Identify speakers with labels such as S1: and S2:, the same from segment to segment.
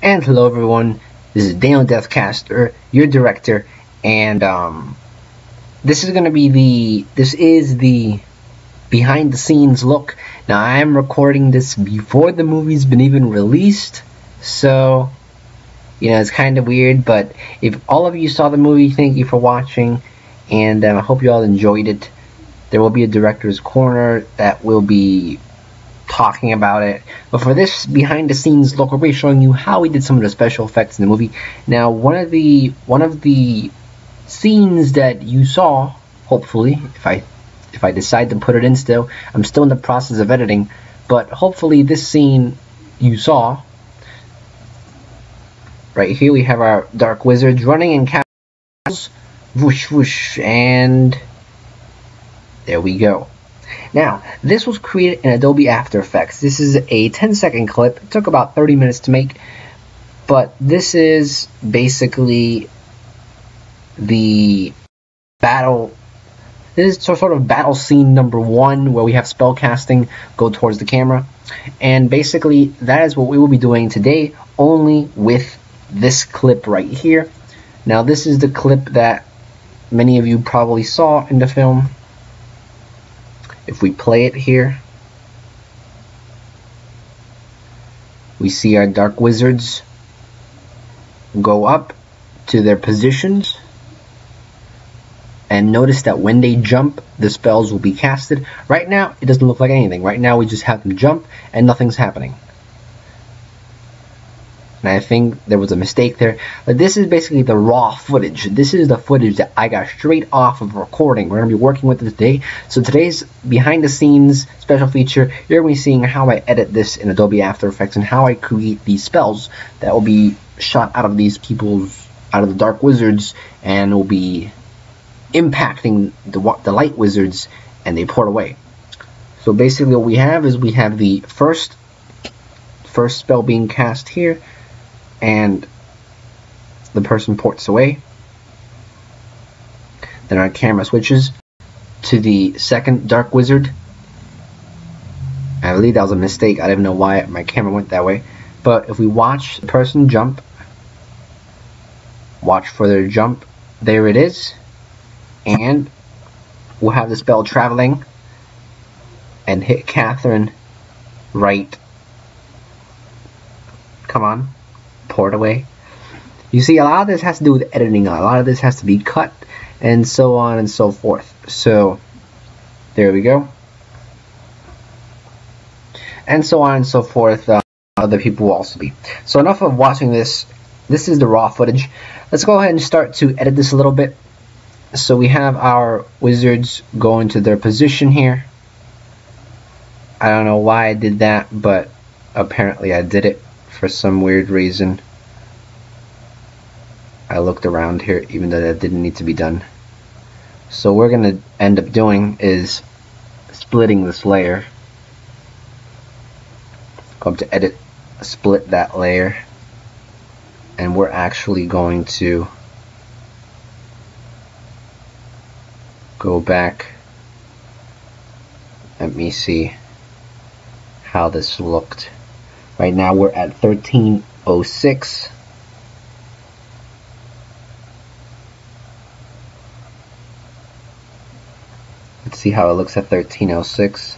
S1: And hello everyone, this is Daniel Deathcaster, your director, and this is the behind the scenes look. Now I am recording this before the movie's been even released, so it's kind of weird, but if all of you saw the movie, thank you for watching, and I hope you all enjoyed it. There will be a director's corner that will be talking about it, but for this behind the scenes look, we'll be showing you how we did some of the special effects in the movie. Now one of the scenes that you saw, hopefully, if I decide to put it in still, I'm still in the process of editing, but hopefully this scene you saw right here. We have our dark wizards running in castles, whoosh whoosh, and there we go. Now, this was created in Adobe After Effects. This is a 10-second clip. It took about 30 minutes to make, but this is basically the battle. This is sort of battle scene number 1, where we have spell casting go towards the camera, and basically that is what we will be doing today, only with this clip right here. Now, this is the clip that many of you probably saw in the film. If we play it here, we see our dark wizards go up to their positions, and notice that when they jump, the spells will be casted. Right now, it doesn't look like anything. Right now, we just have them jump, and nothing's happening. And I think there was a mistake there. But this is basically the raw footage. This is the footage that I got straight off of recording. We're going to be working with it today. So today's behind the scenes special feature, you're going to be seeing how I edit this in Adobe After Effects and how I create these spells that will be shot out of the dark wizards, and will be impacting the light wizards, and they port away. So basically what we have is we have the first spell being cast here, and the person ports away. Then our camera switches to the second dark wizard. I believe that was a mistake. I didn't know why my camera went that way. But if we watch the person jump, watch for their jump, there it is. And we'll have the spell traveling and hit Catherine right. Come on. Port away. You see, a lot of this has to do with editing. A lot of this has to be cut, and so on and so forth. So there we go, and so on and so forth. Other people will also be. So enough of watching this. This is the raw footage. Let's go ahead and start to edit this a little bit. So we have our wizards go into their position here. I don't know why I did that, but apparently I did it for some weird reason. I looked around here, even though that didn't need to be done. So what we're going to end up doing is splitting this layer. Go up to edit, split that layer, and we're actually going to go back. Let me see how this looked. Right now we're at 1306. Let's see how it looks at 1306.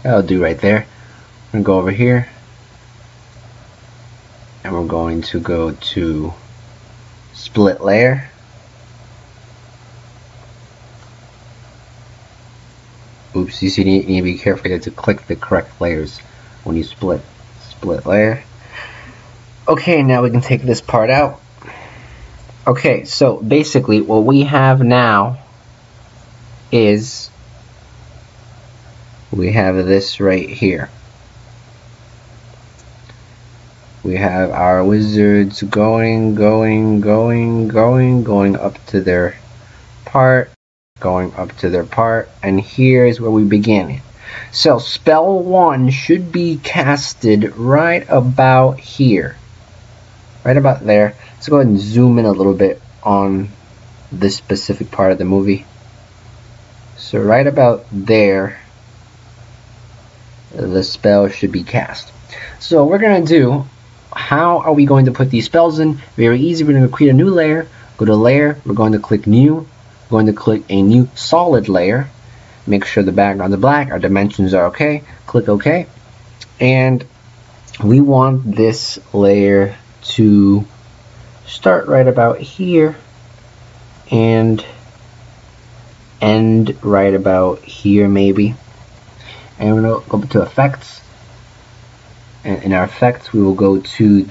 S1: That'll do right there. I'm going to go over here, and we're going to go to split layer. Oops, you need to be careful. You have to click the correct layers when you split layer. Okay, now we can take this part out. Okay, so basically what we have now is we have this right here. We have our wizards going up to their part, and here's where we begin. So spell 1 should be casted right about here. right about there. Let's go ahead and zoom in a little bit on this specific part of the movie. So right about there, the spell should be cast. So we're going to do, how are we going to put these spells in? Very easy. We're going to create a new layer. Go to layer. We're going to click new. We're going to click a new solid layer. Make sure the background is black. Our dimensions are okay. Click OK. And we want this layer to start right about here and end right about here maybe. And we're going to go to effects, and in our effects we will go to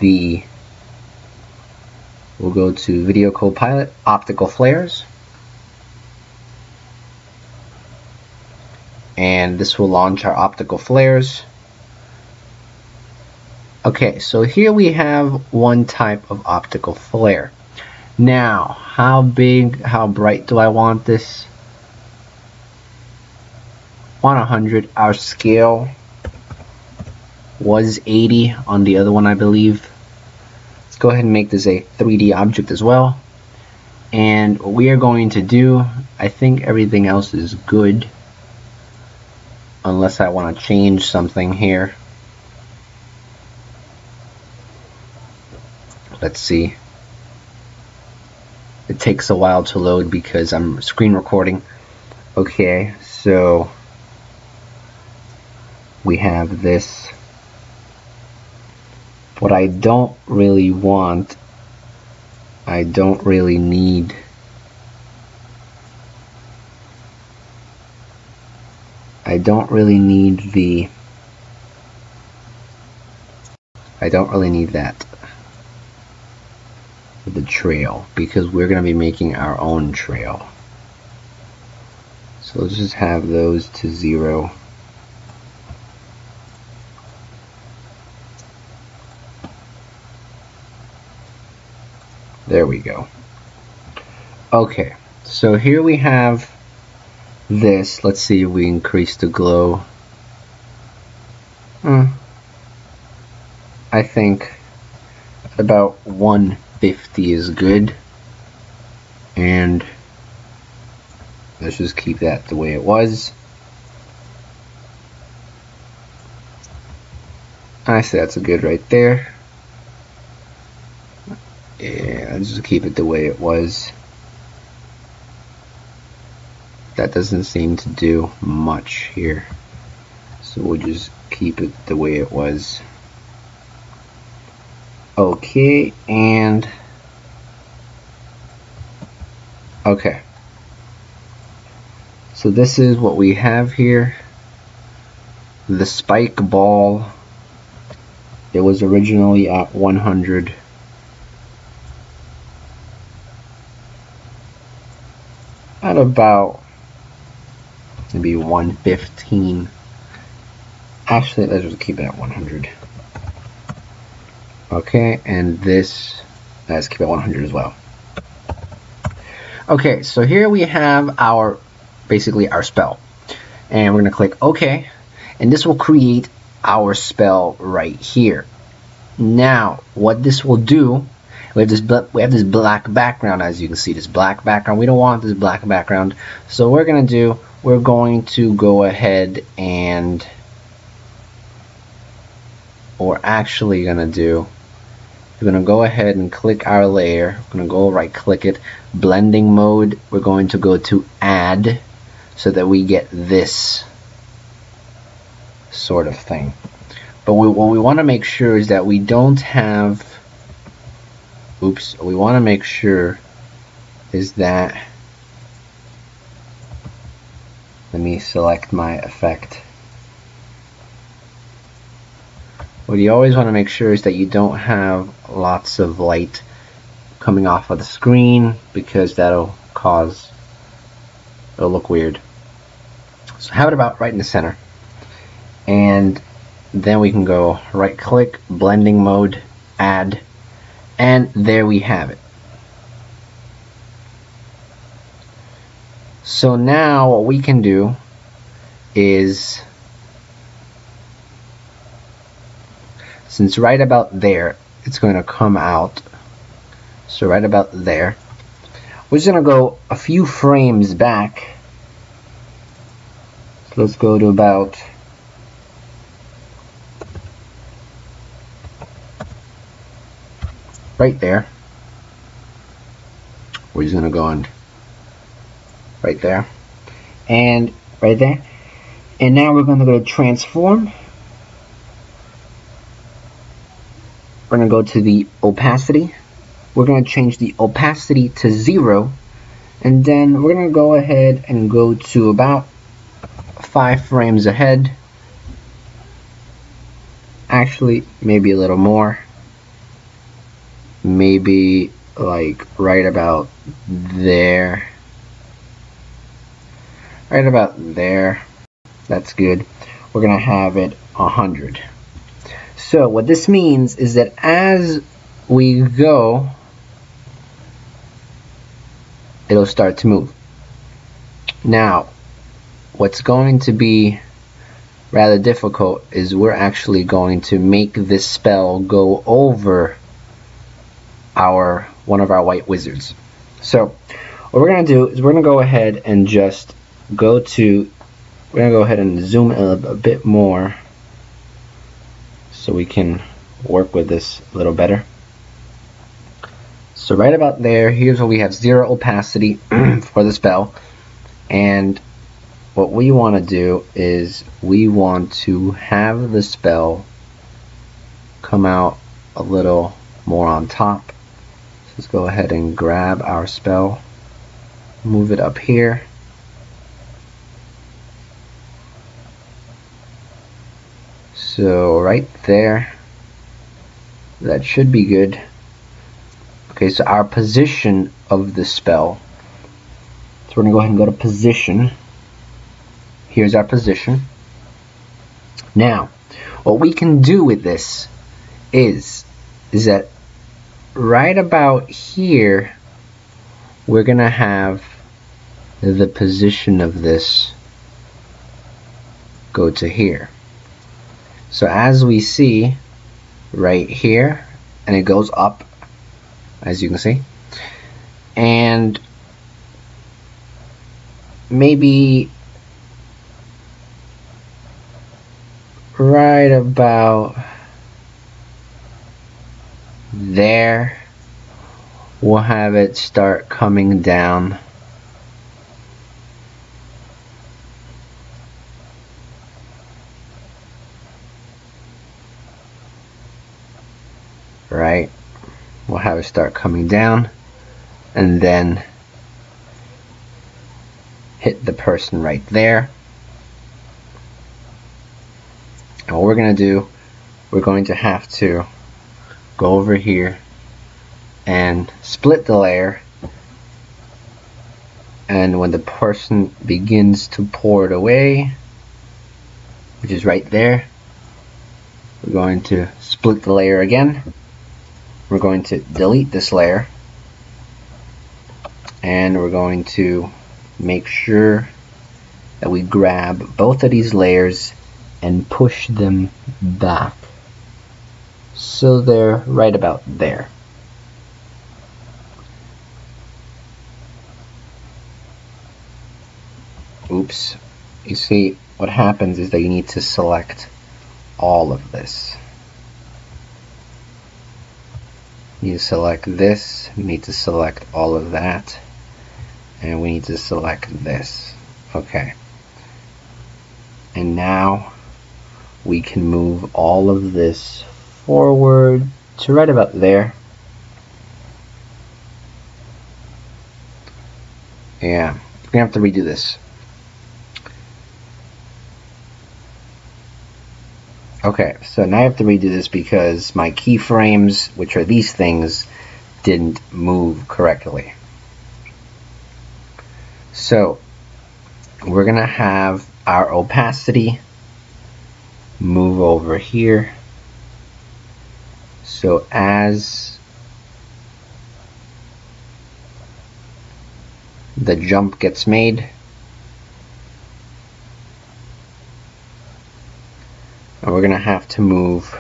S1: Video Copilot, optical flares, and this will launch our optical flares. Okay, so here we have one type of optical flare. Now, how big, how bright do I want this? On 100, our scale was 80 on the other one, I believe. Let's go ahead and make this a 3D object as well. And what we are going to do, I think everything else is good, unless I want to change something here. Let's see. It takes a while to load because I'm screen recording. Okay, so we have this. What I don't really want, I don't really need that, the trail, because we're going to be making our own trail. So let's just have those to 0. There we go. Okay, so here we have this. Let's see if we increase the glow. I think about 150 is good, and let's just keep that the way it was. I say that's a good right there. Yeah, let's just keep it the way it was. That doesn't seem to do much here, so we'll just keep it the way it was. Okay, and okay, so this is what we have here. The spike ball, it was originally at 100. At about maybe 115. Actually, let's just keep it at 100. Okay, and this, let's keep it at 100 as well. Okay, so here we have our, basically our spell. And we're going to click OK. And this will create our spell right here. Now, what this will do, we have this black background, as you can see, this black background. We don't want this black background. So what we're going to do, we're going to go ahead and, we're actually going to do, we're going to go ahead and click our layer. We're going to go right click it, blending mode. We're going to go to add so that we get this sort of thing. But what we want to make sure is that we don't have, we want to make sure is that, let me select my effect. What you always want to make sure is that you don't have lots of light coming off of the screen, because that'll cause, it'll look weird. So have it about right in the center. And then we can go right click, blending mode, add, and there we have it. So now what we can do is, since right about there it's going to come out. So right about there. We're just going to go a few frames back. So let's go to about right there. We're just going to go on right there and right there. And now we're going to go to transform. We're going to go to the opacity. We're going to change the opacity to 0. And then we're going to go ahead and go to about 5 frames ahead. Actually, maybe a little more. Maybe like right about there. Right about there. That's good. We're going to have it 100. So what this means is that as we go, it'll start to move. Now, what's going to be rather difficult is we're actually going to make this spell go over one of our white wizards. So what we're going to do is we're going to go ahead and just we're going to go ahead and zoom in a bit more so we can work with this a little better. So right about there, here's where we have 0 opacity for the spell. And what we want to do is we want to have the spell come out a little more on top. So let's go ahead and grab our spell, move it up here. So right there, that should be good. Okay, so our position of the spell. So we're going to go ahead and go to position. Here's our position. Now, what we can do with this is that right about here, we're going to have the position of this go to here. So as we see right here, and it goes up, as you can see, and maybe right about there, we'll have it start coming down. Right, we'll have it start coming down and then hit the person right there. And what we're going to do, we're going to have to go over here and split the layer, and when the person begins to pour it away, which is right there, we're going to split the layer again. We're going to delete this layer, and we're going to make sure that we grab both of these layers and push them back so they're right about there. Oops. You see, what happens is that you need to select all of this. You select this, we need to select all of that, and we need to select this. Okay. And now we can move all of this forward to right about there. Yeah, we're gonna have to redo this. Okay, so now I have to redo this because my keyframes, which are these things, didn't move correctly. So we're gonna have our opacity move over here. So as the jump gets made, and we're gonna have to move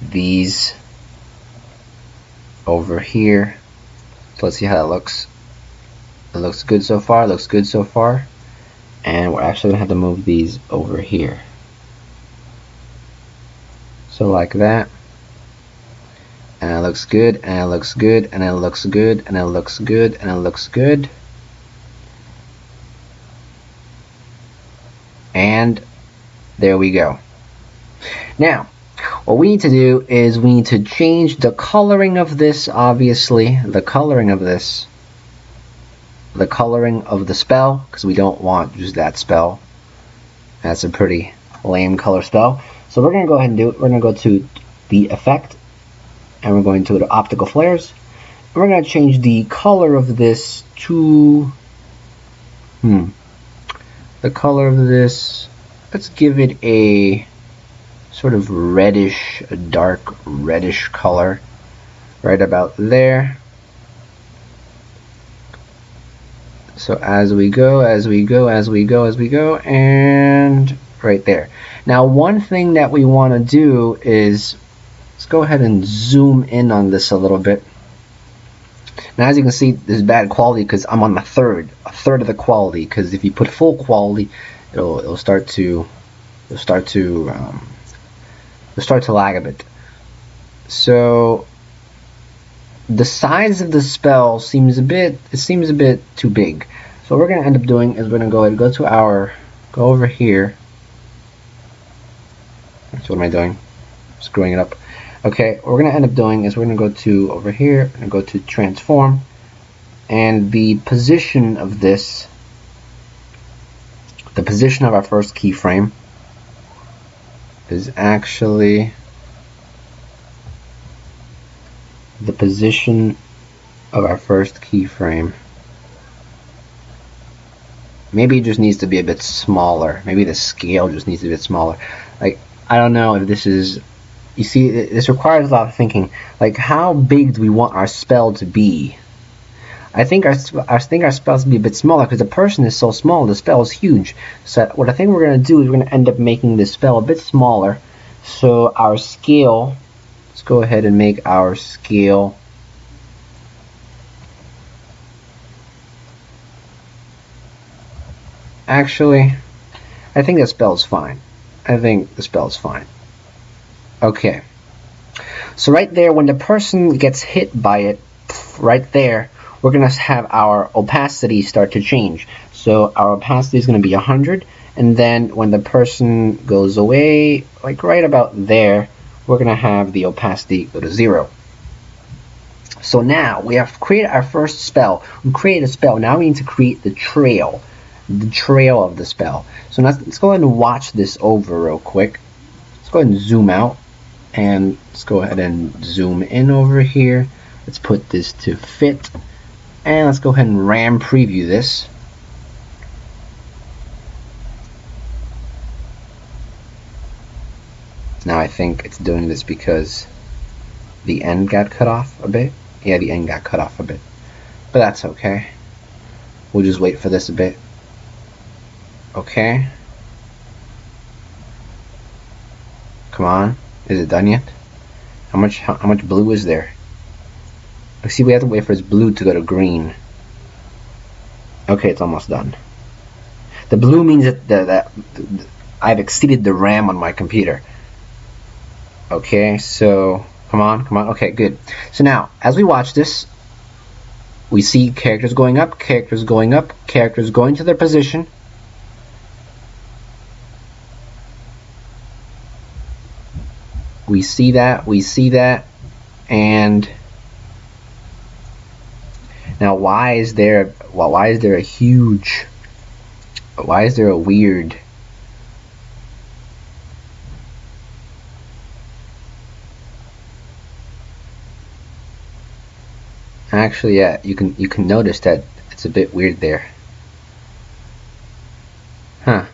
S1: these over here. So let's see how that looks. It looks good so far, looks good so far. And we're actually going to have to move these over here. So like that. And it looks good, and it looks good, and it looks good, and it looks good, and it looks good. And there we go. Now, what we need to do is we need to change the coloring of this, obviously. The coloring of this. The coloring of the spell, because we don't want just that spell. That's a pretty lame color spell. So we're going to go ahead and do it. We're going to go to the effect, and we're going to the optical flares. And we're going to change the color of this to... the color of this, let's give it a sort of reddish, a dark reddish color. Right about there. So as we go, and right there. Now one thing that we want to do is, let's go ahead and zoom in on this a little bit. Now as you can see, this is bad quality because I'm on a third of the quality, because if you put full quality, it'll start to lag a bit. So the size of the spell seems a bit too big. So what we're gonna end up doing is we're gonna go ahead and go over here. So what am I doing? Screwing it up. Okay, what we're gonna end up doing is we're gonna go to over here and go to transform, and the position of this, the position of our first keyframe is actually the position of our first keyframe. Maybe it just needs to be a bit smaller. Maybe the scale just needs to be a bit smaller. Like, I don't know if this is, you see, this requires a lot of thinking. Like, how big do we want our spell to be? I think our spell to be a bit smaller, because the person is so small, the spell is huge. So what I think we're going to do is we're going to end up making this spell a bit smaller. So our scale, let's go ahead and make our scale actually, I think the spell's fine. I think the spell's fine. Okay. So right there, when the person gets hit by it, right there, we're going to have our opacity start to change. So our opacity is going to be 100, and then when the person goes away, like right about there, we're going to have the opacity go to 0. So now we have created our first spell. We created a spell. Now we need to create the trail of the spell. So let's go ahead and watch this over real quick. Let's go ahead and zoom out, and let's go ahead and zoom in over here. Let's put this to fit, and let's go ahead and RAM preview this. Now I think it's doing this because the end got cut off a bit. Yeah, the end got cut off a bit, but that's okay. We'll just wait for this a bit. Okay. Come on. Is it done yet? How much blue is there? I see we have to wait for this blue to go to green. Okay, it's almost done. The blue means that I've exceeded the RAM on my computer. Okay, so come on. Okay, good. So now, as we watch this, we see characters going up, characters going to their position. We see that, and now why is there a weird actually, yeah, you can notice that it's a bit weird there. Huh.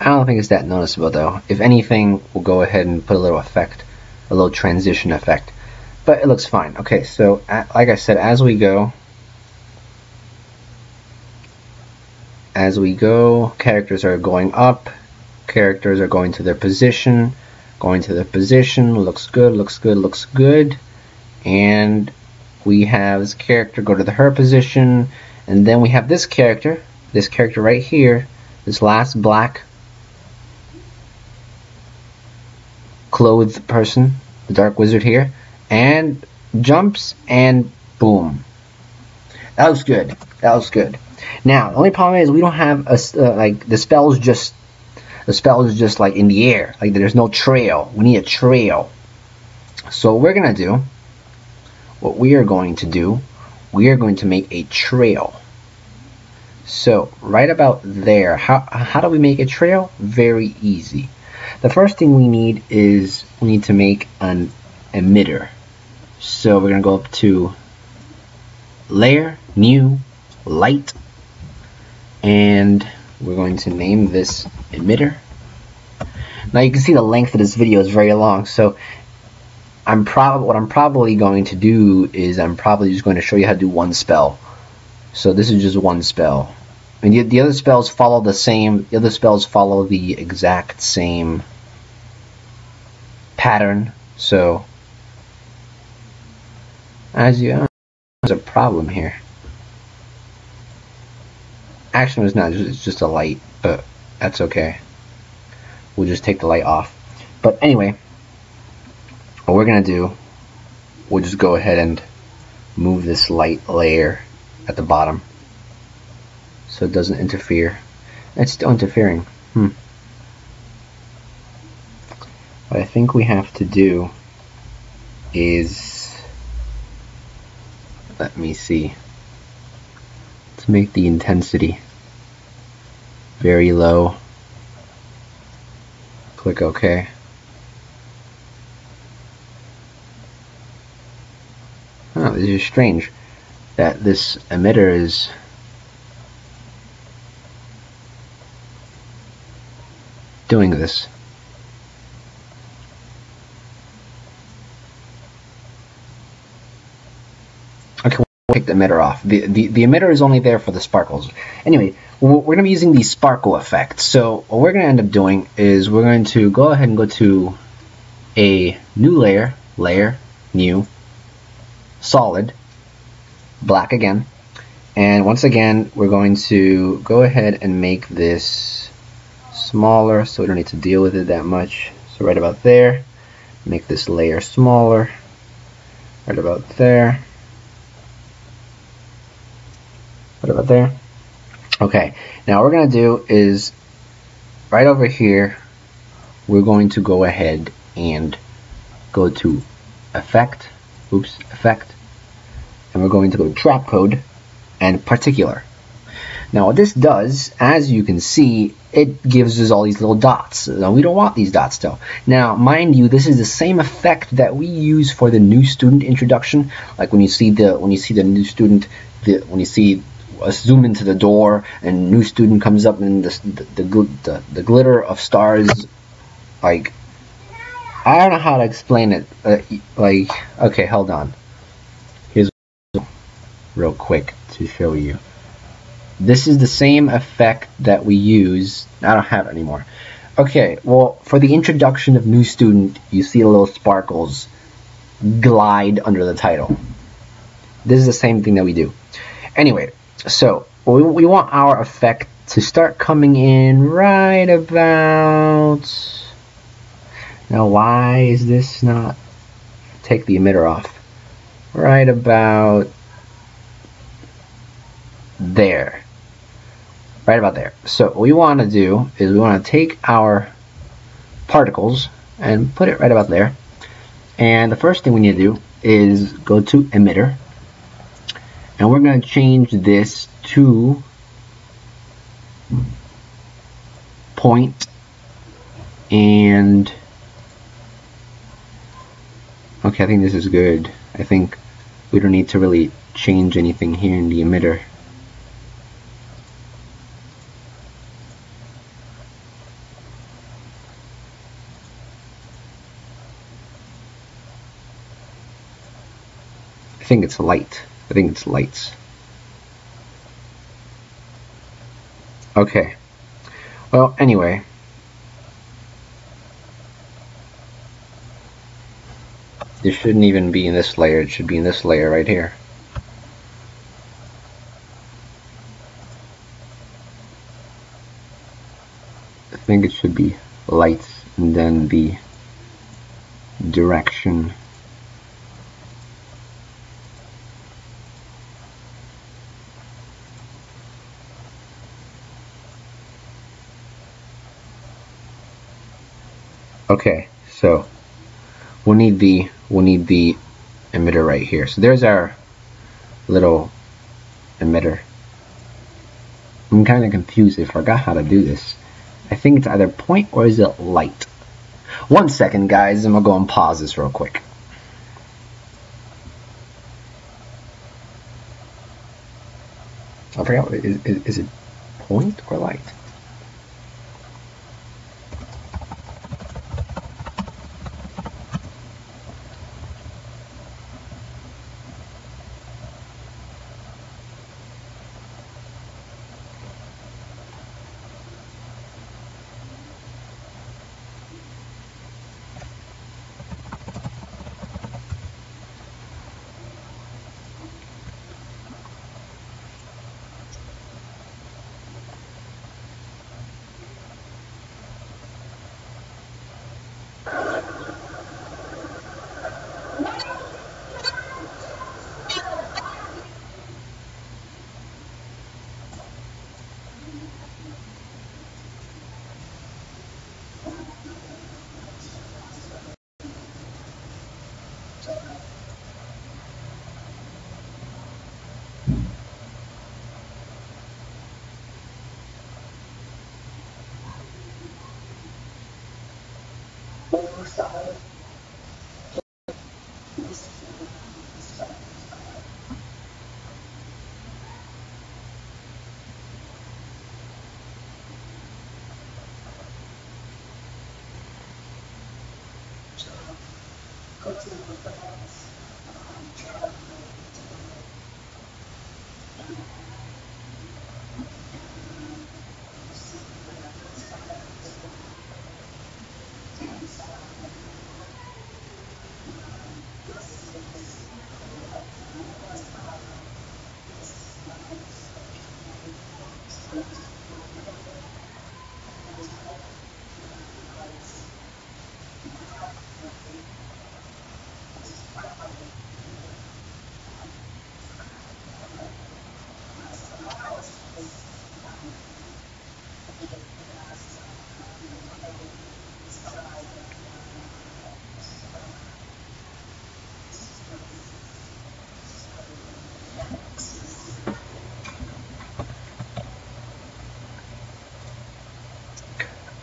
S1: I don't think it's that noticeable though. If anything, we'll go ahead and put a little effect, a little transition effect. But it looks fine. Okay, so like I said, as we go, characters are going up, characters are going to their position, Going to the position, looks good, looks good, looks good. And we have this character go to the her position, and then we have this character right here, this last black clothed person, the dark wizard here, and jumps, and boom. That looks good. That looks good. Now the only problem is we don't have a like the spell is just like in the air. Like there's no trail. We need a trail. So what we are going to do, we are going to make a trail. So right about there, how do we make a trail? Very easy. The first thing we need is we need to make an emitter. So we're going to go up to Layer, New, Light, and we're going to name this emitter. Now you can see the length of this video is very long, so what I'm probably going to do is I'm probably just going to show you how to do one spell. So this is just one spell, and the other spells follow the same. The other spells follow the exact same pattern. So as you there's a problem here. Actually, it's not. It's just a light, but that's okay. We'll just take the light off. But anyway, what we're gonna do, we'll just go ahead and move this light layer at the bottom so it doesn't interfere. It's still interfering. What I think we have to do is, let me see, let's make the intensity very low. Click OK. Oh, this is strange that this emitter is doing this. Okay, we'll take the emitter off. The emitter is only there for the sparkles. Anyway, we're going to be using the sparkle effect. So what we're going to end up doing is we're going to go ahead and go to a new layer, Layer, New, Solid, Black again. And once again, we're going to go ahead and make this smaller so we don't need to deal with it that much. So right about there, make this layer smaller, right about there, right about there. Okay, now what we're going to do is right over here, we're going to go ahead and go to Effect, Effect, and we're going to go to Trap Code and Particular. Now what this does, as you can see, it gives us all these little dots. Now we don't want these dots though. Now mind you, this is the same effect that we use for the new student introduction. Like when you see the new student, when you see us zoom into the door and new student comes up and the glitter of stars, like, I don't know how to explain it. Like, okay, hold on. Here's real quick to show you. This is the same effect that we use. I don't have it anymore. Okay, well, for the introduction of new student, you see the little sparkles glide under the title. This is the same thing that we do. Anyway, so we want our effect to start coming in right about... Now why is this not... Take the emitter off. Right about there. Right about there. So what we want to do is we want to take our particles and put it right about there. And the first thing we need to do is go to emitter. And we're going to change this to point and... Okay, I think this is good. I think we don't need to really change anything here in the emitter. I think it's light. I think it's lights. Okay. Well, anyway. This shouldn't even be in this layer, it should be in this layer right here. I think it should be lights and then the direction. Okay, so we'll need the emitter right here. So there's our little emitter. I'm kind of confused. I forgot how to do this. I think it's either point or is it light? 1 second, guys. I'm gonna go and pause this real quick. I forgot. Is it point or light?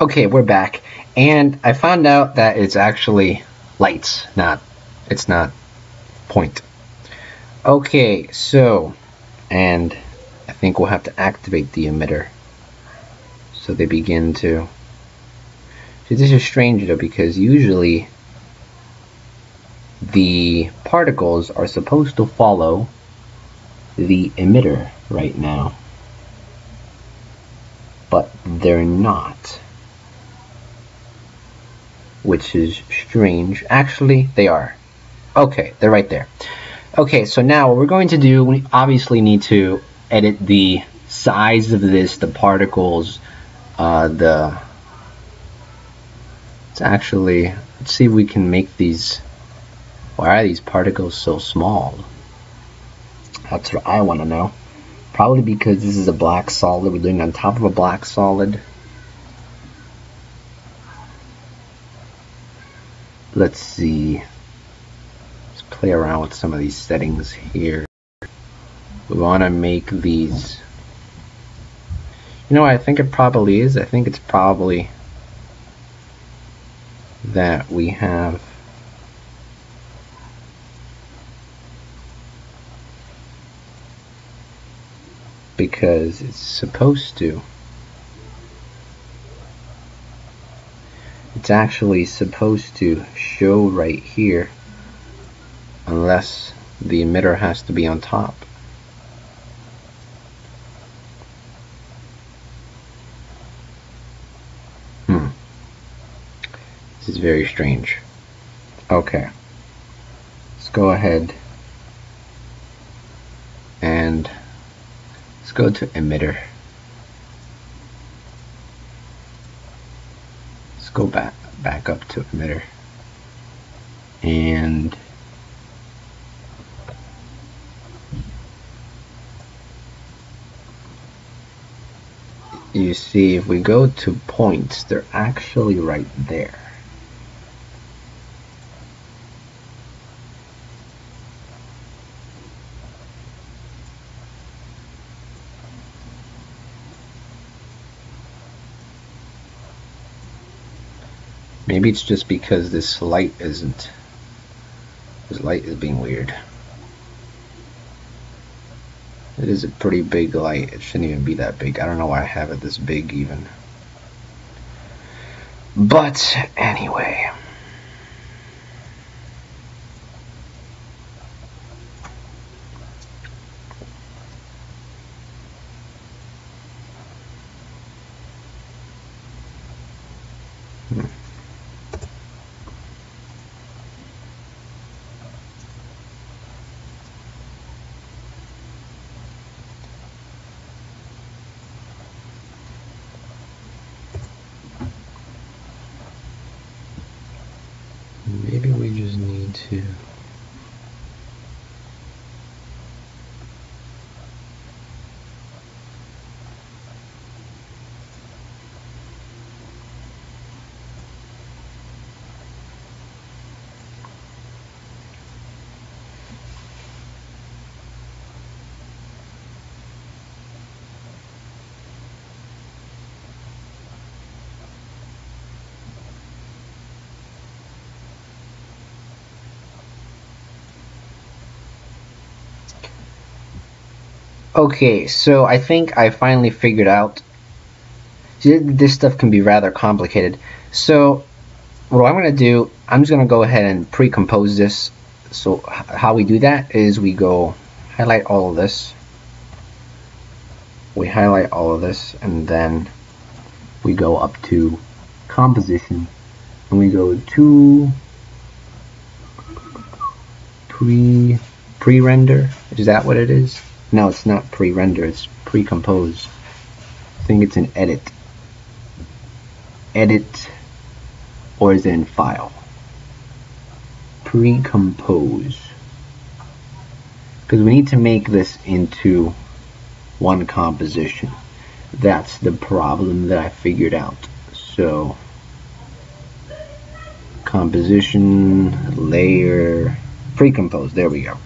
S1: Okay, we're back, and I found out that it's actually lights, it's not point. Okay, so, and I think we'll have to activate the emitter so they begin to. See, this is strange though, because usually the particles are supposed to follow the emitter right now, but they're not. Which is strange. Actually, they are. Okay, they're right there. Okay, so now what we're going to do, we obviously need to edit the size of this, the particles, it's actually, let's see if we can make these, why are these particles so small? That's what I want to know. Probably because this is a black solid, we're doing it on top of a black solid. Let's see. Let's play around with some of these settings here. We want to make these. You know what I think it probably is? I think it's probably that we have because it's supposed to. It's actually supposed to show right here unless the emitter has to be on top. This is very strange. Okay. let's go ahead and let's go to emitter. Let's go back up to emitter, and you see if we go to points, they're actually right there. Maybe it's just because this light is being weird. It is a pretty big light. It shouldn't even be that big. I don't know why I have it this big even. But anyway. Maybe we just need to Okay, so I think I finally figured out. This stuff can be rather complicated. So what I'm going to do, I'm just going to go ahead and pre-compose this. So how we do that is we go highlight all of this. We highlight all of this, and then we go up to composition, and we go to pre-render. Is that what it is? No, it's not pre-render, it's pre-compose. I think it's in edit. Edit, or is it in file? Pre-compose. Because we need to make this into one composition. That's the problem that I figured out. So, composition, layer, pre-compose, there we go.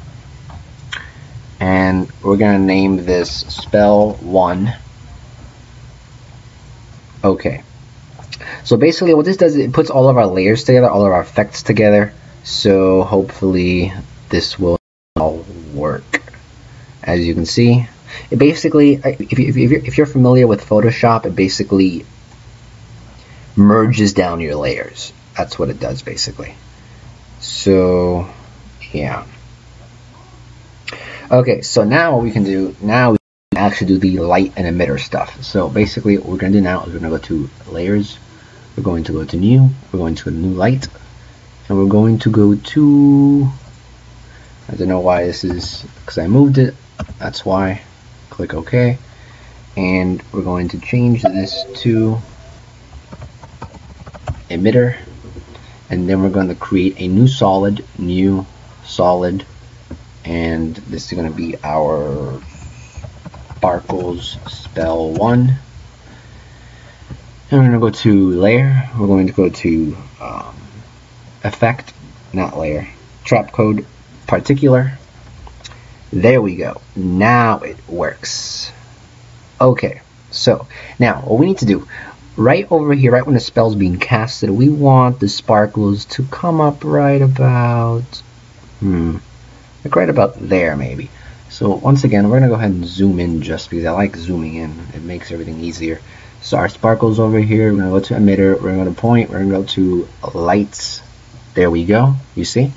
S1: And we're going to name this spell 1. Okay. So basically what this does is it puts all of our layers together, all of our effects together. So hopefully this will all work. As you can see, it basically, if you're familiar with Photoshop, it basically merges down your layers. That's what it does basically. So yeah. Okay, so now what we can do, now we can actually do the light and emitter stuff. So basically what we're going to do now is we're going to go to layers, we're going to go to new, we're going to a new light, and we're going to go to, I don't know why this is, because I moved it, that's why. Click OK, and we're going to change this to emitter, and then we're going to create a new solid, and this is going to be our sparkles spell 1. And we're going to go to layer, we're going to go to effect, not layer, trap code, particular. There we go. Now it works. Okay, so now what we need to do, right over here, right when the spell's being casted, we want the sparkles to come up right about like right about there maybe. So once again, we're gonna go ahead and zoom in just because I like zooming in. It makes everything easier. So our sparkles over here, we're gonna go to emitter, we're gonna go to point, we're gonna go to lights. There we go, you see?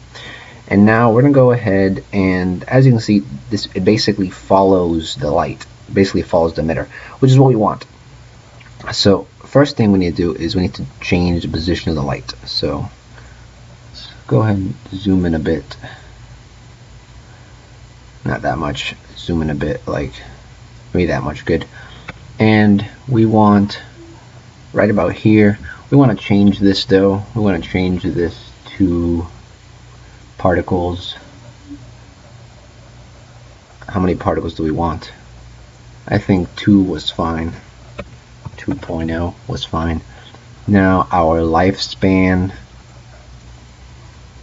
S1: And now we're gonna go ahead and, as you can see, this, it basically follows the light, basically follows the emitter, which is what we want. So first thing we need to do is we need to change the position of the light. So let's go ahead and zoom in a bit. not that much. Zoom in a bit, like maybe that much. Good. And we want right about here. We want to change this though. We want to change this to particles. How many particles do we want? I think 2 was fine. 2.0 was fine. Now our lifespan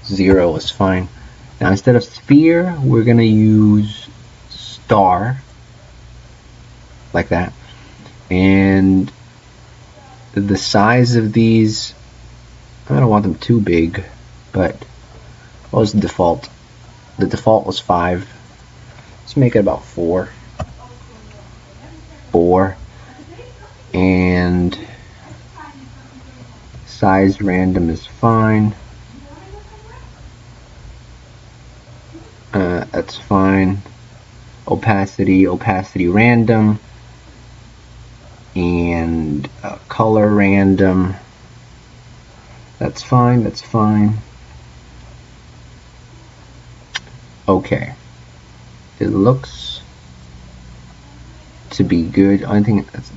S1: 0 is fine. Now instead of sphere, we're gonna use star, like that. And the size of these, I don't want them too big, but what was the default? The default was 5. Let's make it about 4. 4. And size random is fine. That's fine. Opacity random. And color random. That's fine, that's fine. Okay. It looks to be good. The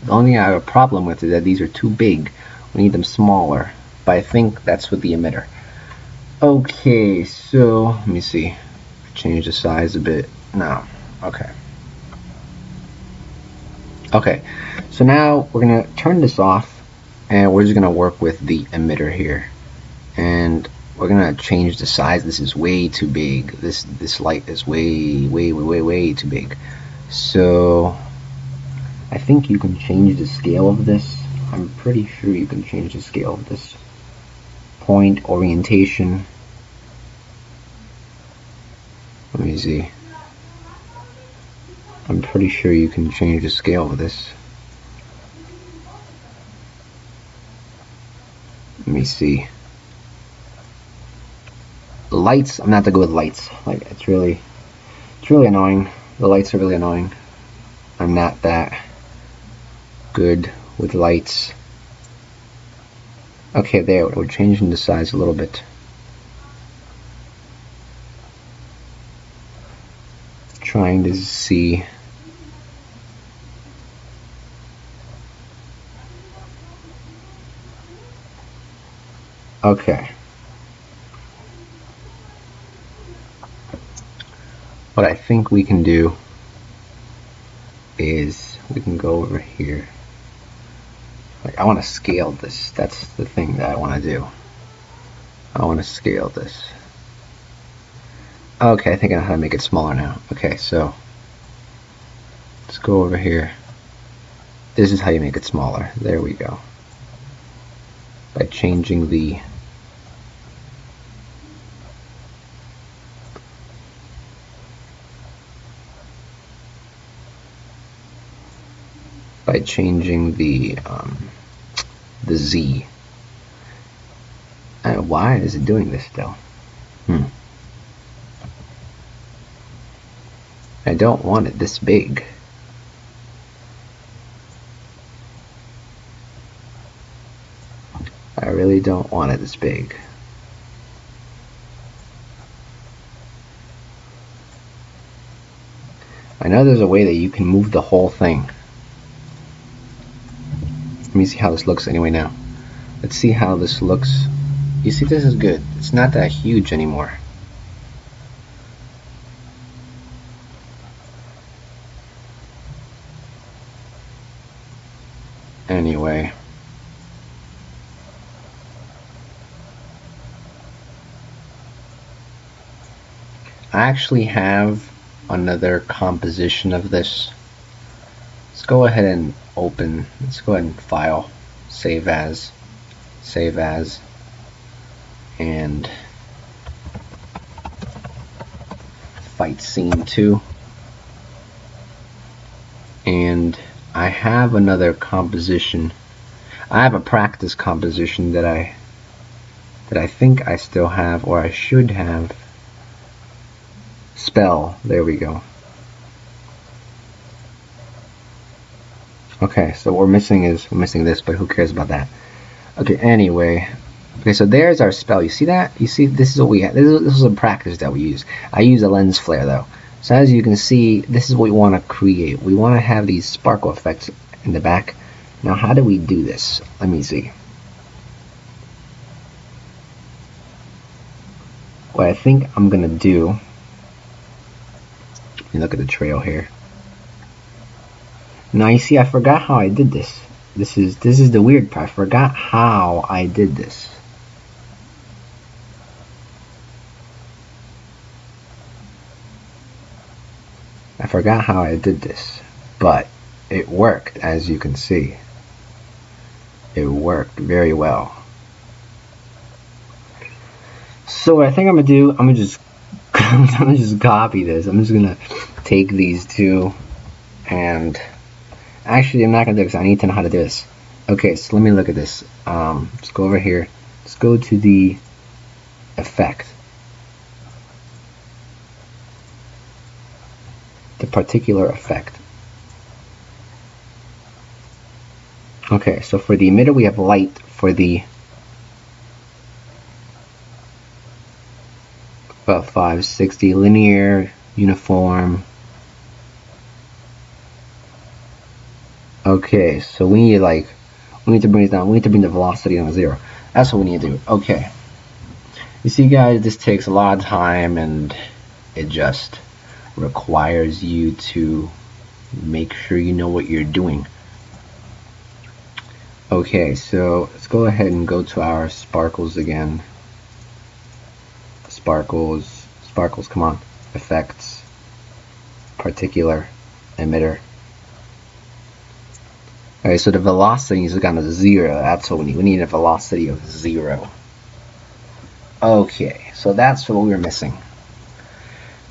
S1: only thing I have a problem with is that these are too big. We need them smaller. But I think that's with the emitter. Okay, so let me see. Change the size a bit. No. Okay. Okay. So now we're gonna turn this off, and we're just gonna work with the emitter here, and we're gonna change the size. This is way too big. This light is way too big. So I think you can change the scale of this. I'm pretty sure you can change the scale of this. Point orientation. Let me see. I'm pretty sure you can change the scale of this. Let me see. Lights, I'm not that good with lights. Like it's really annoying. The lights are really annoying. I'm not that good with lights. Okay, there, we're changing the size a little bit. Trying to see. Okay. What I think we can do is we can go over here. Like I want to scale this. That's the thing that I want to do. I want to scale this. Okay, I think I know how to make it smaller now. Okay, so let's go over here. This is how you make it smaller. There we go. By changing the Z. Why is it doing this still? I don't want it this big. I really don't want it this big. I know there's a way that you can move the whole thing. Let me see how this looks anyway now. Let's see how this looks. You see, this is good. It's not that huge anymore. Anyway. I actually have another composition of this. Let's go ahead and open. Let's go ahead and file, save as, and fight scene 2. And I have another composition. I have a practice composition that I think I still have, or I should have. Spell. There we go. Okay, so what we're missing this, but who cares about that? Okay, anyway. Okay, so there's our spell. You see that? You see, this is what we have. This is a practice that we use. I use a lens flare though. So as you can see, this is what we want to create. We want to have these sparkle effects in the back. Now how do we do this? Let me see. What I think I'm gonna do, let me look at the trail here. Now you see, I forgot how I did this. This is the weird part. I forgot how I did this. I forgot how I did this, but it worked, as you can see. It worked very well. So what I think I'm gonna do, I'm gonna just copy this. I'm just gonna take these two, and actually I'm not gonna do this. I need to know how to do this. Okay, so let me look at this. Let's go over here. Let's go to the effect. The particular effect. Okay, so for the emitter we have light. For the about 560 linear, uniform. Okay, so we need to bring it down. We need to bring the velocity down to 0. That's what we need to do. Okay. You see, guys, this takes a lot of time, and it just requires you to make sure you know what you're doing. Okay, so let's go ahead and go to our sparkles again. Sparkles, come on. Effects, particular, emitter. Okay, so the velocity is gone to 0. That's what we need. We need a velocity of 0. Okay, so that's what we were missing.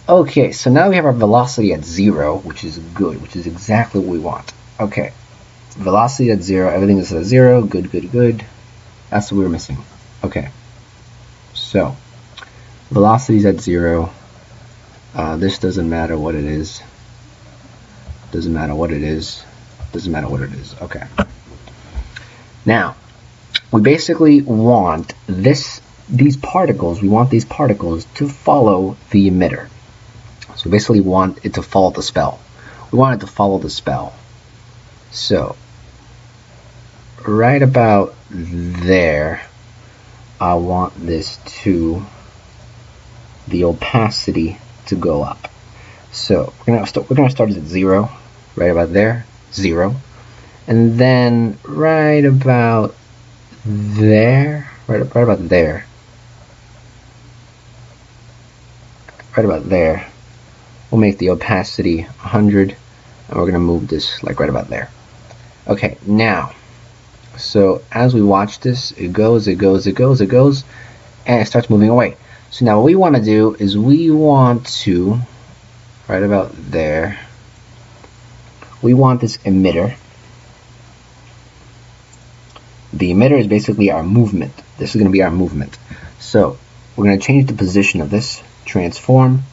S1: Okay, so now we have our velocity at 0, which is good, which is exactly what we want. Okay, velocity at 0, everything is at 0, good, good, good. That's what we were missing. Okay, so velocity is at 0. This doesn't matter what it is. Doesn't matter what it is. Doesn't matter what it is. Okay. Now, we basically want these particles. We want these particles to follow the emitter. So we basically want it to follow the spell. We want it to follow the spell. So right about there, I want this to the opacity to go up. So we're gonna start at 0, right about there, 0, and then right about there, right about there, we'll make the opacity 100, and we're gonna move this like right about there. Okay, now, so as we watch this, it goes, and it starts moving away. So now what we want to do is we want to, right about there, we want this emitter. The emitter is basically our movement. This is going to be our movement. So we're going to change the position of this, transform.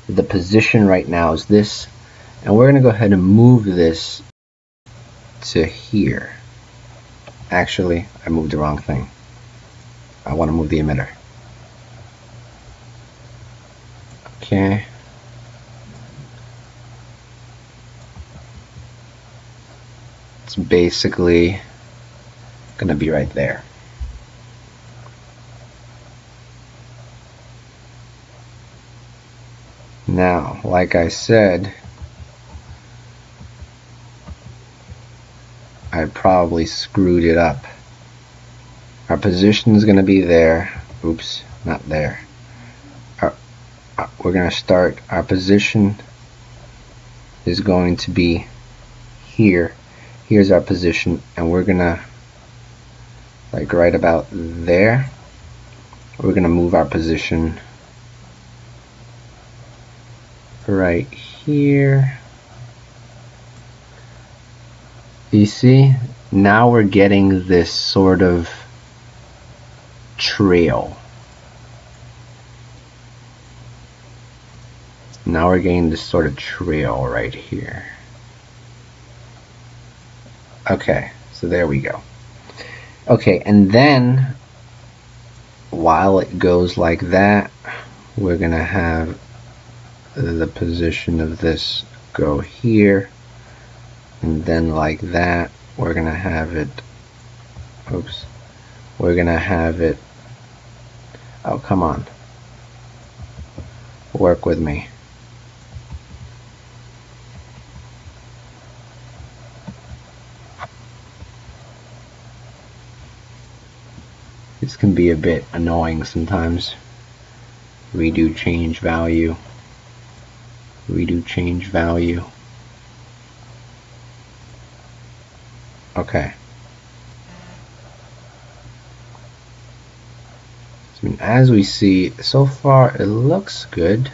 S1: The position right now is this, and we're going to go ahead and move this to here. Actually, I moved the wrong thing. I want to move the emitter. Okay. It's basically gonna be right there. Now, like I said, I probably screwed it up. Our position is gonna be there. Oops, not there. We're gonna start. Our position is going to be here. Here's our position, and we're gonna, like right about there, we're gonna move our position right here. You see, now we're getting this sort of trail. Now we're getting this sort of trail right here. Okay, so there we go. Okay, and then while it goes like that, we're gonna have the position of this go here, and then like that we're gonna have it, oops, we're gonna have it, oh come on, work with me. This can be a bit annoying sometimes. Redo change value. Redo change value. Okay. So as we see, so far it looks good.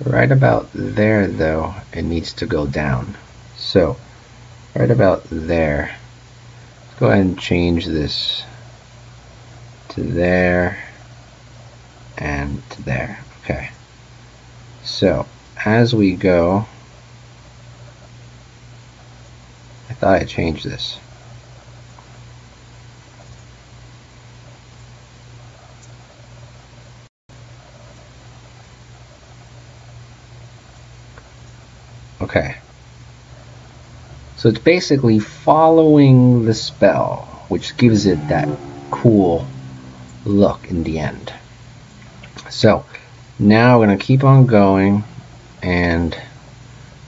S1: Right about there though, it needs to go down. So, right about there, let's go ahead and change this to there and to there. Okay. So, as we go, I thought I changed this. Okay. So it's basically following the spell, which gives it that cool look in the end. So now we're going to keep on going, and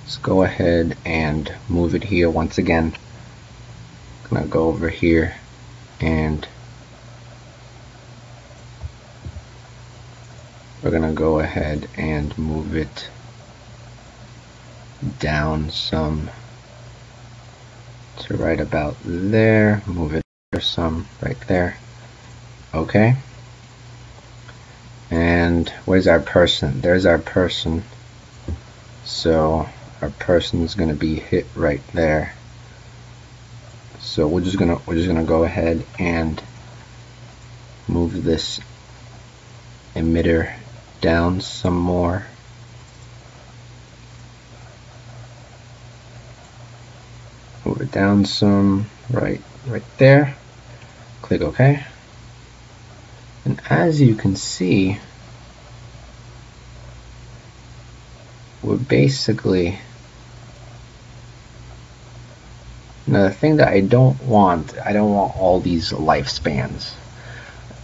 S1: let's go ahead and move it here once again. I'm going to go over here and we're going to go ahead and move it down some to right about there, move it some right there. Okay, and where's our person? There's our person. So our person is going to be hit right there. So we're just gonna go ahead and move this emitter down some more. Move it down some, right there. Click OK. And as you can see, we're basically, now the thing that I don't want all these lifespans.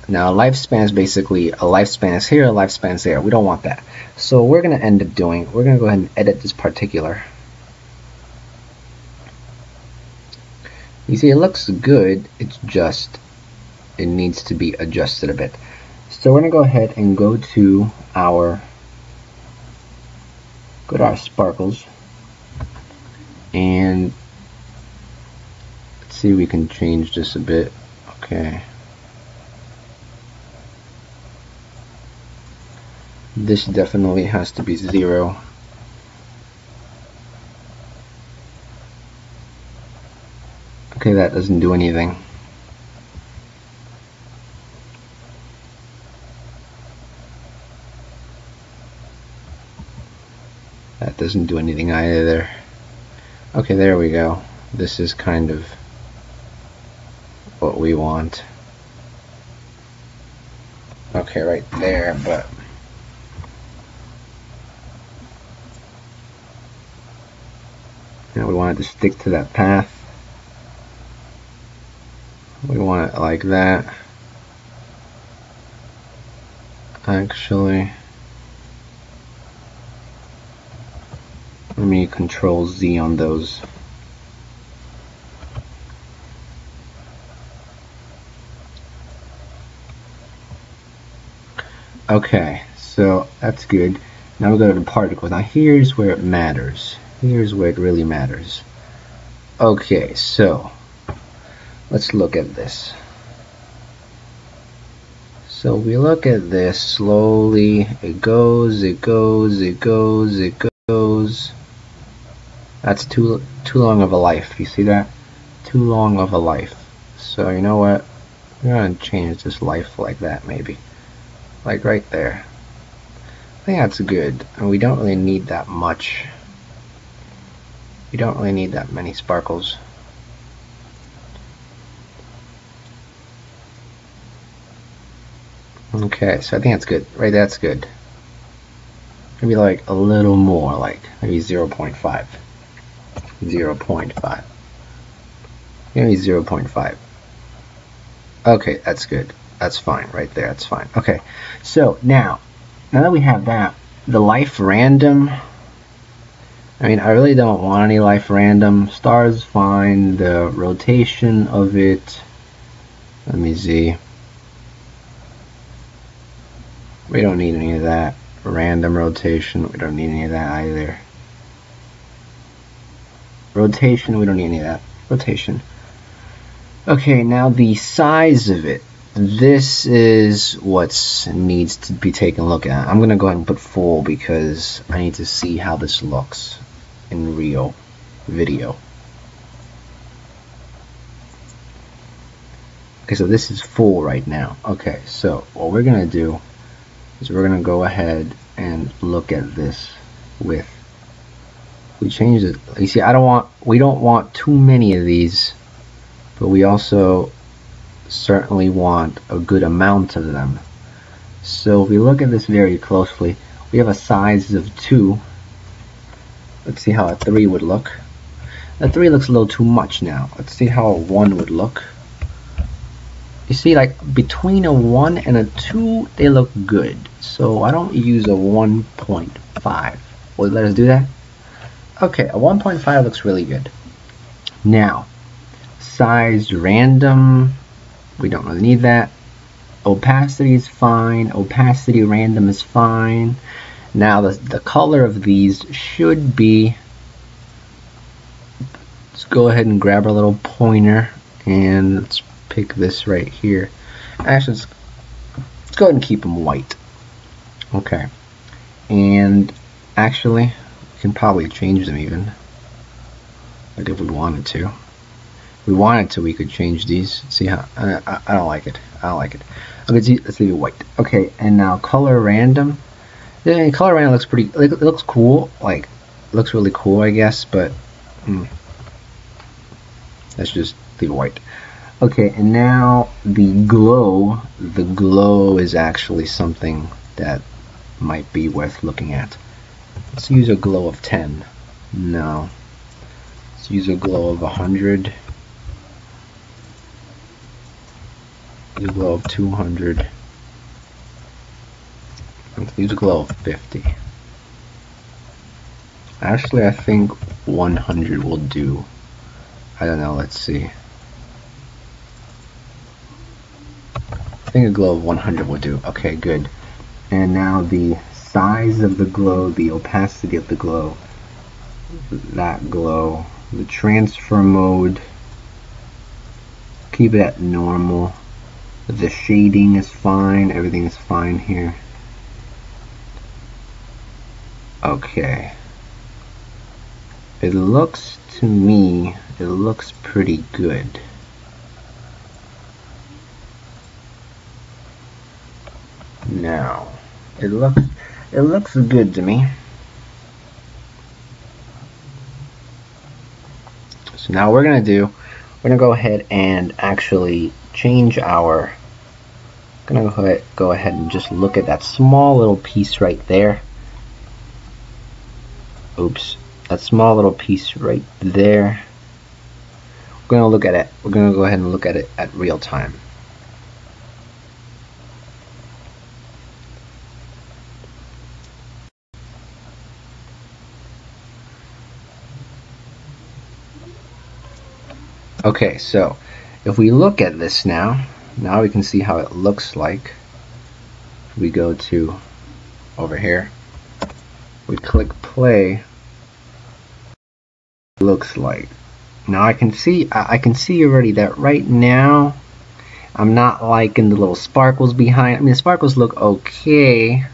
S1: Now a lifespan is basically, a lifespan is here, a lifespan is there. We don't want that. So we're going to end up doing, we're going to go ahead and edit this particular. You see, it looks good, it's just, it needs to be adjusted a bit. So we're going to go ahead and go to our sparkles, and let's see if we can change this a bit. Okay. This definitely has to be 0. Okay, that doesn't do anything. That doesn't do anything either. Okay, there we go. This is kind of what we want. Okay, right there, but you know, we want it to stick to that path. We want it like that. Actually, let me Control Z on those. Okay, so that's good. Now we go to the particles. Now here's where it matters. Here's where it really matters. Okay, so let's look at this. So we look at this slowly. It goes, it goes, it goes, it goes. That's too long of a life. You see that? Too long of a life. So you know what? We're gonna change this life like that, maybe. Like right there. I think that's good. And we don't really need that much. We don't really need that many sparkles. Okay, so I think that's good. Right, that's good. maybe like a little more, like maybe 0.5. 0.5. Maybe 0.5. Okay, that's good. That's fine right there. That's fine. Okay, so now that we have that, the life random, I mean, I really don't want any life random. Stars fine. The rotation of it, let me see. We don't need any of that. Random rotation, we don't need any of that either. Rotation, we don't need any of that. Rotation. Okay, now the size of it. This is what needs to be taken a look at. I'm going to go ahead and put full because I need to see how this looks in real video. Okay, so this is full right now. Okay, so what we're going to do is we're going to go ahead and look at this with, we changed it. You see, we don't want too many of these, but we also certainly want a good amount of them. So if we look at this very closely, we have a size of 2. Let's see how a 3 would look. A 3 looks a little too much now. Let's see how a 1 would look. You see, like between a 1 and a 2, they look good. So why don't we use a 1.5? Will it let us do that? Okay, a 1.5 looks really good. Now, size random, we don't really need that. Opacity is fine. Opacity random is fine. Now the color of these should be, let's go ahead and grab our little pointer and let's pick this right here. Actually, let's go ahead and keep them white. Okay, and actually we can probably change them even, like if we wanted to. If we wanted to, we could change these. See how I don't like it. I don't like it. Okay, let's leave it white. Okay, and now color random. Yeah, color random looks pretty. It looks cool. Like, it looks really cool, I guess. But let's just leave it white. Okay, and now the glow. The glow is actually something that might be worth looking at. Let's use a glow of 10. No. Let's use a glow of 100. Use a glow of 200. Let's use a glow of 50. Actually, I think 100 will do. I don't know, let's see. I think a glow of 100 will do. Okay, good. And now the size of the glow, the opacity of the glow, that glow, the transfer mode, keep it at normal. The shading is fine, everything is fine here. Okay. It looks to me, it looks pretty good. Now, it looks good to me. So now we're gonna go ahead and actually change our. Gonna go ahead and just look at that small little piece right there. Oops, that small little piece right there. We're gonna look at it. We're gonna go ahead and look at it at real time. Okay, so if we look at this now we can see how it looks like. If we go to over here, we click play, it looks like. Now I can see already that right now I'm not liking the little sparkles behind. I mean, the sparkles look okay.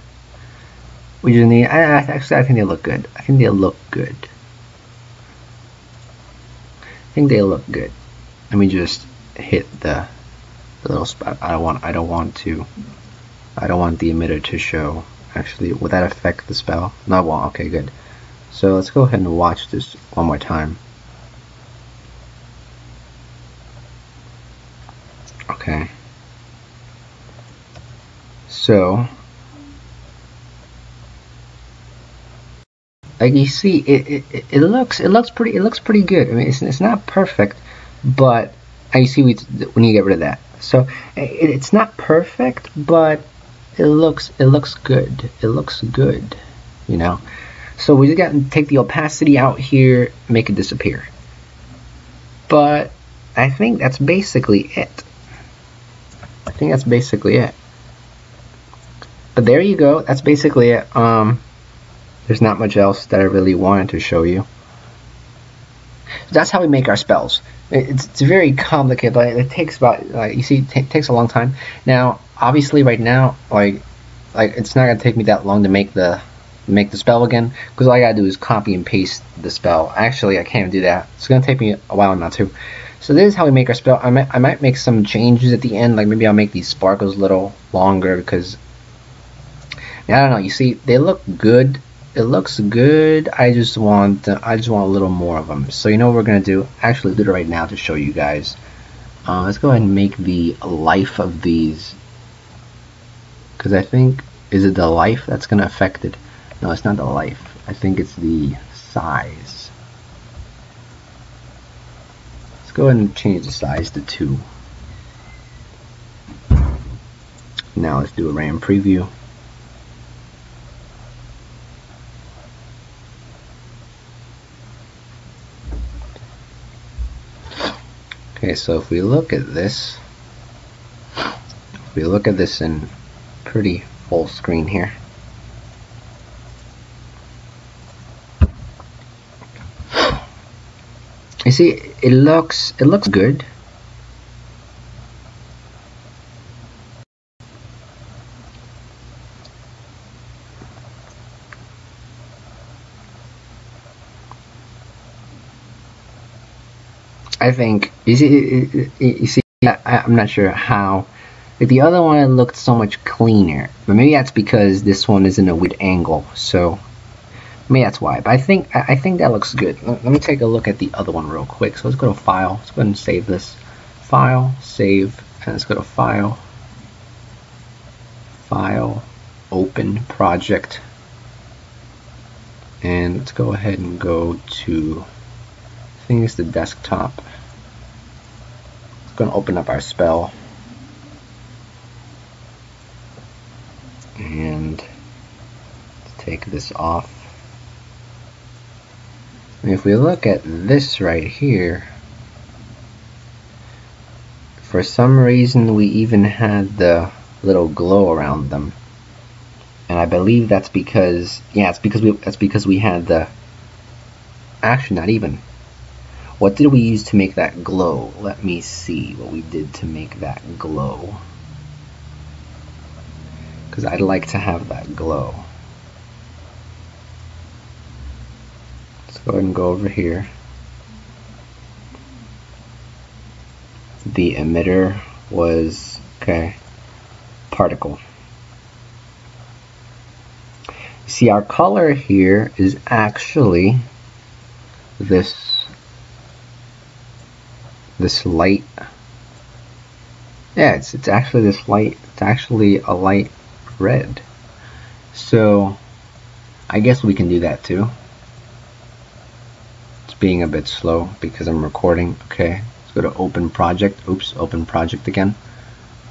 S1: We just need, actually I think they look good. I think they look good. Let me just hit the little spot. I don't want the emitter to show. Actually, would that affect the spell? No, it won't. Okay, good. So let's go ahead and watch this one more time. Okay. So like you see, it looks pretty good. I mean, it's not perfect, but you see when you get rid of that. So it's not perfect, but it looks good. It looks good, you know. So we just got to take the opacity out here, make it disappear. But I think that's basically it. I think that's basically it. But there you go. That's basically it. There's not much else that I really wanted to show you. So that's how we make our spells. It's very complicated, but it takes about you see, it takes a long time. Now, obviously, right now, like it's not gonna take me that long to make the spell again, because all I gotta do is copy and paste the spell. Actually, I can't do that. It's gonna take me a while not to. So this is how we make our spell. I might make some changes at the end, like maybe I'll make these sparkles a little longer, because I don't know. You see, they look good. It looks good. I just want a little more of them. So you know what we're gonna do? Actually, do it right now to show you guys. Let's go ahead and make the life of these, because I think, is it the life that's gonna affect it? No, it's not the life. I think it's the size. Let's go ahead and change the size to 2. Now let's do a random preview. Okay, so if we look at this, in pretty full screen here, you see, it looks good. I think you see. I'm not sure how. Like the other one looked so much cleaner, but maybe that's because this one is in a weird angle. So maybe that's why. But I think that looks good. Let me take a look at the other one real quick. So let's go to File. Let's go ahead and save this. File, save, and let's go to File, File, Open Project, and let's go ahead and go to, I think it's the desktop. Going to open up our spell, and let's take this off. And if we look at this right here, for some reason we even had the little glow around them, and I believe that's because, yeah, it's because we had the, actually not even. What did we use to make that glow? Let me see what we did to make that glow, because I'd like to have that glow. Let's go ahead and go over here. The emitter was, okay, particle. See, our color here is actually this light. Yeah, it's actually this light. It's actually a light red. So I guess we can do that too. It's being a bit slow because I'm recording. Okay, let's go to Open Project. Oops, Open Project again,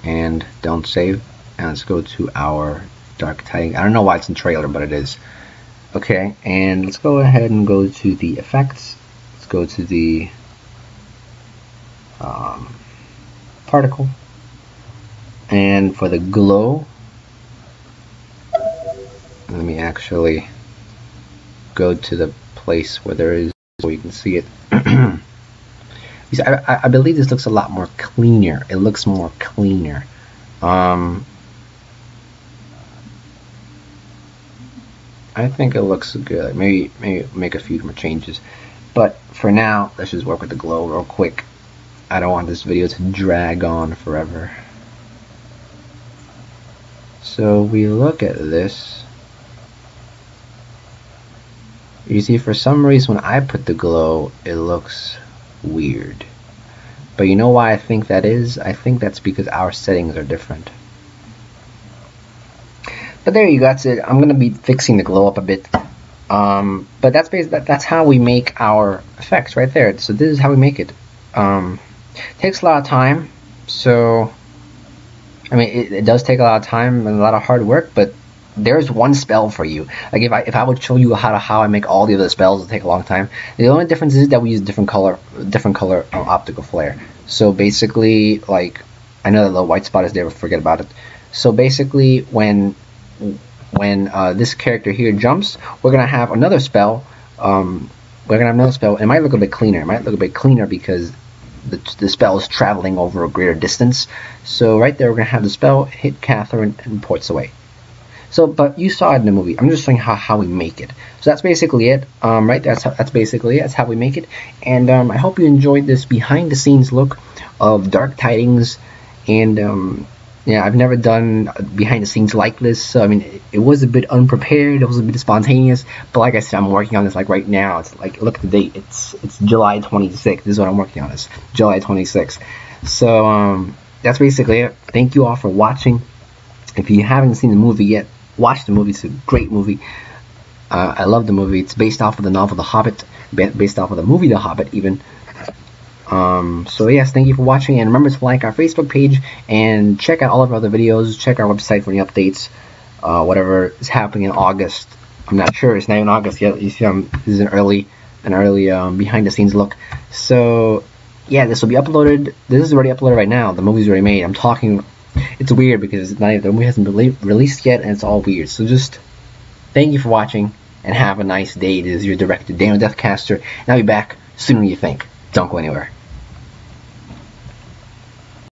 S1: and don't save. And let's go to our Dark Tidings. I don't know why it's in trailer, but it is. Okay, and let's go ahead and go to the effects. Let's go to the particle, and for the glow, let me actually go to the place where there is, so you can see it. You see, I believe this looks a lot more cleaner. It looks more cleaner. I think it looks good. Maybe make a few more changes, but for now, let's just work with the glow real quick. I don't want this video to drag on forever. So we look at this. You see, for some reason when I put the glow, it looks weird. But you know why I think that is? I think that's because our settings are different. But there you go, that's it. I'm going to be fixing the glow up a bit. But that's how we make our effects right there. So this is how we make it. Takes a lot of time. So I mean, it does take a lot of time and a lot of hard work, but there's one spell for you. Like if I would show you how I make all the other spells, it'll take a long time. The only difference is that we use different color optical flare. So basically, like, I know that little white spot is there, but forget about it. So basically, when this character here jumps, we're gonna have another spell. It might look a bit cleaner. It might look a bit cleaner because the spell is traveling over a greater distance. So right there, we're gonna have the spell hit Catherine and ports away. So, but you saw it in the movie. I'm just showing how we make it. So that's basically it. Right, that's basically it. That's how we make it. And I hope you enjoyed this behind-the-scenes look of Dark Tidings. And yeah, I've never done behind-the-scenes like this. So I mean, it was a bit unprepared. It was a bit spontaneous. But like I said, I'm working on this like right now. It's like, look at the date. It's July 26th. This is what I'm working on. It's July 26th. So that's basically it. Thank you all for watching. If you haven't seen the movie yet, watch the movie. It's a great movie. I love the movie. It's based off of the novel The Hobbit, based off of the movie The Hobbit even. So yes, thank you for watching, and remember to like our Facebook page and check out all of our other videos. Check our website for any updates, whatever is happening in August. I'm not sure, it's not even August yet. You see, this is an early behind the scenes look. So yeah, this will be uploaded. This is already uploaded right now. The movie's already made. I'm talking. It's weird because the movie hasn't been released yet, and it's all weird. So just thank you for watching, and have a nice day. This is your director, Daniel Deathcaster, and I'll be back sooner than you think. Don't go anywhere.